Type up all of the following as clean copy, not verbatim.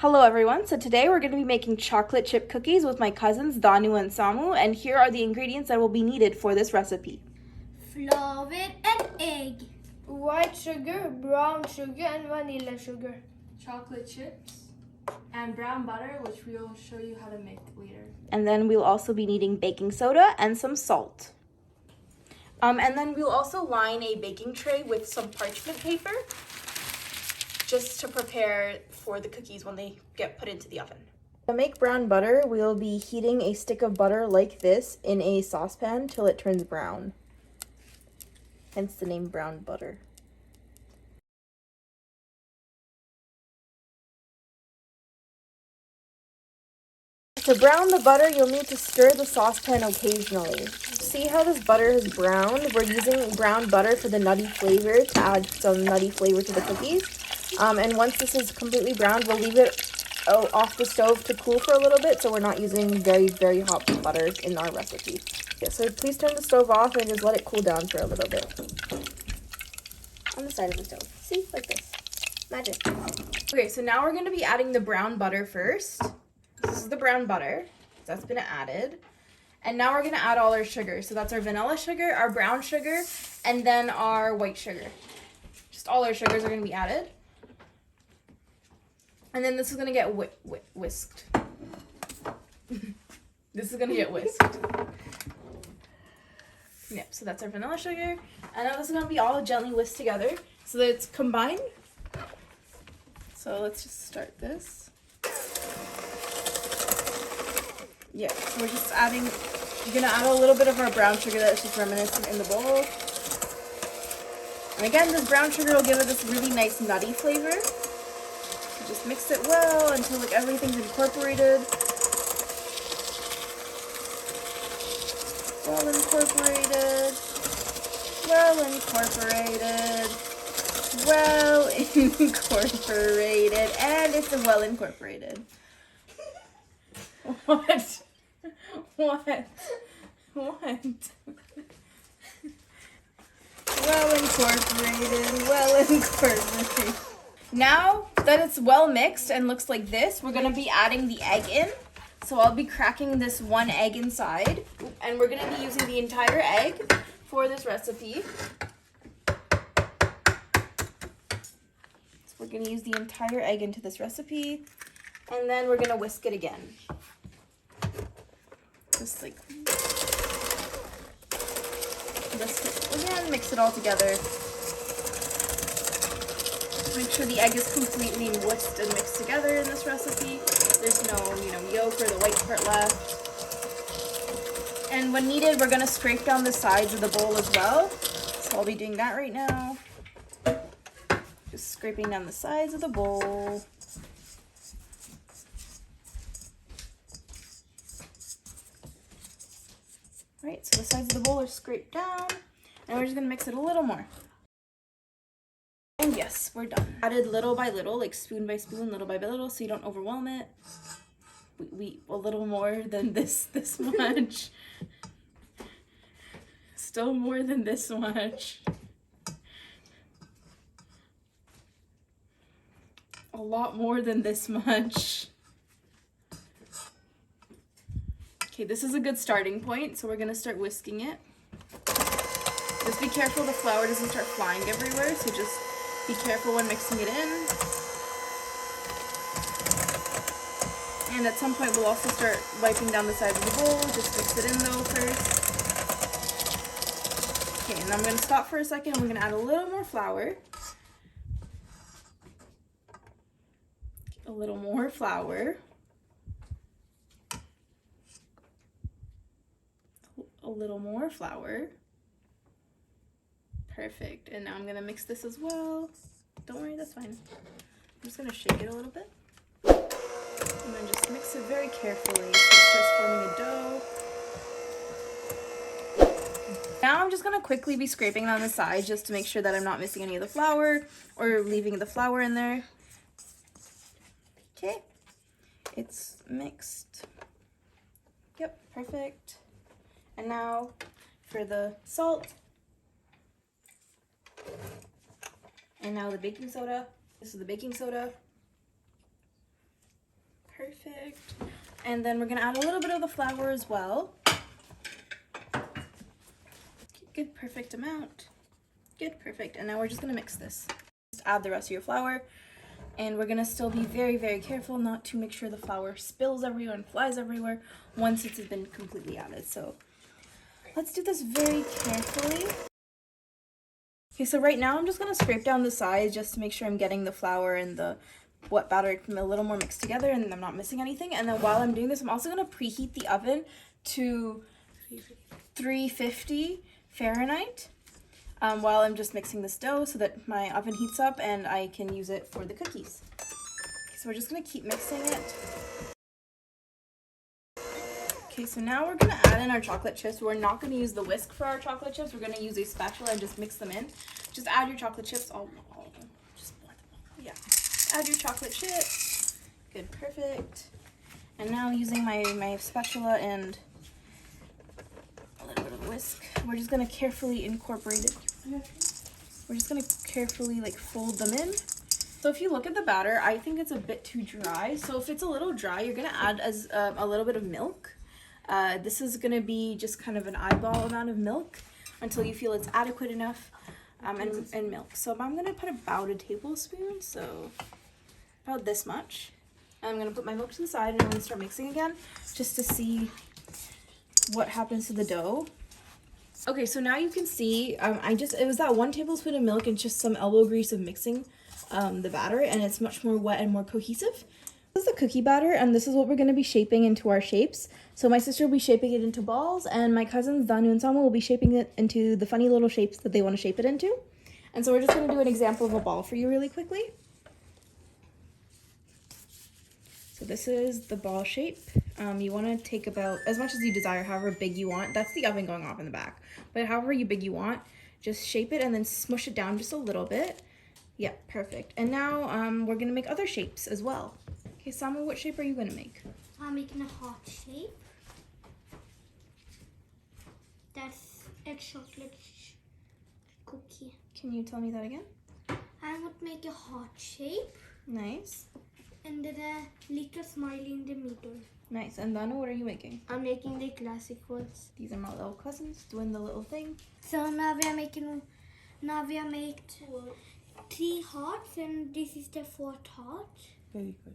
Hello everyone, so today we're going to be making chocolate chip cookies with my cousins Danu and Samu, and here are the ingredients that will be needed for this recipe. Flour and egg. White sugar, brown sugar, and vanilla sugar. Chocolate chips and brown butter, which we will show you how to make later. And then we'll also be needing baking soda and some salt. And then we'll also line a baking tray with some parchment paper just to prepare for the cookies when they get put into the oven. To make brown butter, we'll be heating a stick of butter like this in a saucepan till it turns brown. Hence the name brown butter. To brown the butter, you'll need to stir the saucepan occasionally. See how this butter is browned? We're using brown butter for the nutty flavor to add some nutty flavor to the cookies. And once this is completely browned, we'll leave it off the stove to cool for a little bit so we're not using very, very hot butter in our recipe. Yeah, so please turn the stove off and just let it cool down for a little bit. On the side of the stove. See? Like this. Magic. Okay, so now we're going to be adding the brown butter first. This is the brown butter. That's been added. And now we're going to add all our sugar. So that's our vanilla sugar, our brown sugar, and then our white sugar. Just all our sugars are going to be added. And then this is going to get whisked. This is going to get whisked. Yep, so that's our vanilla sugar. And now this is going to be all gently whisked together so that it's combined. So let's just start this. Yeah, so we're just adding, you're going to add a little bit of our brown sugar that's just reminiscent in the bowl. And again, this brown sugar will give it this really nice nutty flavor. So just mix it well until like everything's incorporated. Well incorporated. Well incorporated. Well incorporated. And it's well incorporated. What? What? What? Well incorporated. Well incorporated. Now that it's well mixed and looks like this, we're going to be adding the egg in. So I'll be cracking this one egg inside, and we're going to be using the entire egg for this recipe. So we're going to use the entire egg into this recipe, and then we're going to whisk it again. Just like whisk it again, mix it all together. Make sure the egg is completely whisked and mixed together in this recipe. There's no, yolk or the white part left. And when needed, we're going to scrape down the sides of the bowl as well. So I'll be doing that right now. Just scraping down the sides of the bowl. Right, so the sides of the bowl are scraped down. And we're just going to mix it a little more. And yes, we're done. Added little by little, like spoon by spoon, little by little, so you don't overwhelm it. We a little more than this much. Still more than this much. A lot more than this much. Okay, this is a good starting point, so we're gonna start whisking it. Just be careful the flour doesn't start flying everywhere, so just be careful when mixing it in. And at some point we'll also start wiping down the sides of the bowl. Just mix it in though first. Okay, and I'm going to stop for a second and we're going to add a little more flour. A little more flour. A little more flour. Perfect. And now I'm going to mix this as well. Don't worry, that's fine. I'm just going to shake it a little bit. And then just mix it very carefully so it starts forming a dough. Now I'm just going to quickly be scraping it on the side just to make sure that I'm not missing any of the flour or leaving the flour in there. Okay. It's mixed. Yep, perfect. And now for the salt. And now the baking soda. This is the baking soda. Perfect. And then we're gonna add a little bit of the flour as well. Good, perfect amount. Good, perfect. And now we're just gonna mix this. Just add the rest of your flour. And we're gonna still be very, very careful not to make sure the flour spills everywhere and flies everywhere once it's been completely added. So let's do this very carefully. Okay, so right now I'm just gonna scrape down the sides just to make sure I'm getting the flour and the wet batter a little more mixed together and I'm not missing anything. And then while I'm doing this, I'm also gonna preheat the oven to 350 Fahrenheit. While I'm just mixing this dough so that my oven heats up and I can use it for the cookies. Okay, so we're just gonna keep mixing it. Okay, so now we're gonna add in our chocolate chips. We're not gonna use the whisk for our chocolate chips. We're gonna use a spatula and just mix them in. Just add your chocolate chips, all of them. Just pour them. Yeah. Add your chocolate chips. Good, perfect. And now using my spatula and a little bit of whisk, we're just gonna carefully incorporate it. We're just gonna carefully like fold them in. So if you look at the batter, I think it's a bit too dry. So if it's a little dry, you're gonna add a little bit of milk. This is gonna be just kind of an eyeball amount of milk until you feel it's adequate enough, and milk. So I'm gonna put about a tablespoon, so about this much. I'm gonna put my milk to the side and I'm gonna start mixing again just to see what happens to the dough. Okay, so now you can see, it was that 1 tablespoon of milk and just some elbow grease of mixing the batter, and it's much more wet and more cohesive. This is the cookie batter, and this is what we're going to be shaping into our shapes. So my sister will be shaping it into balls, and my cousins, Danu and Sama, will be shaping it into the funny little shapes that they want to shape it into. And so we're just going to do an example of a ball for you really quickly. So this is the ball shape. You want to take about as much as you desire, however big you want. That's the oven going off in the back. But however big you want, just shape it and then smush it down just a little bit. Yeah, perfect. And now we're going to make other shapes as well. Okay, Sama, what shape are you going to make? I'm making a heart shape. That's a chocolate cookie. Can you tell me that again? I would make a heart shape Nice. and then a little smiley in the middle. Nice. And Danu, what are you making? I'm making the classic ones. These are my little cousins doing the little thing. So now we are made 3 hearts and this is the 4th heart. Very good.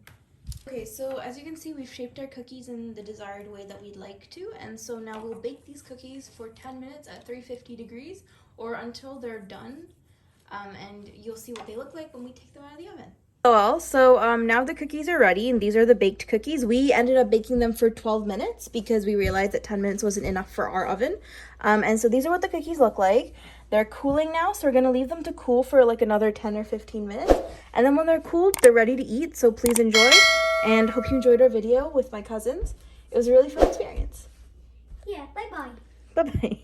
Okay, so as you can see, we've shaped our cookies in the desired way that we'd like to. And so now we'll bake these cookies for 10 minutes at 350 degrees or until they're done. And you'll see what they look like when we take them out of the oven. So now the cookies are ready, and these are the baked cookies. We ended up baking them for 12 minutes because we realized that 10 minutes wasn't enough for our oven. And so these are what the cookies look like. They're cooling now, so we're going to leave them to cool for like another 10 or 15 minutes. And then when they're cooled, they're ready to eat, so please enjoy. And hope you enjoyed our video with my cousins. It was a really fun experience. Yeah, bye-bye. Bye-bye.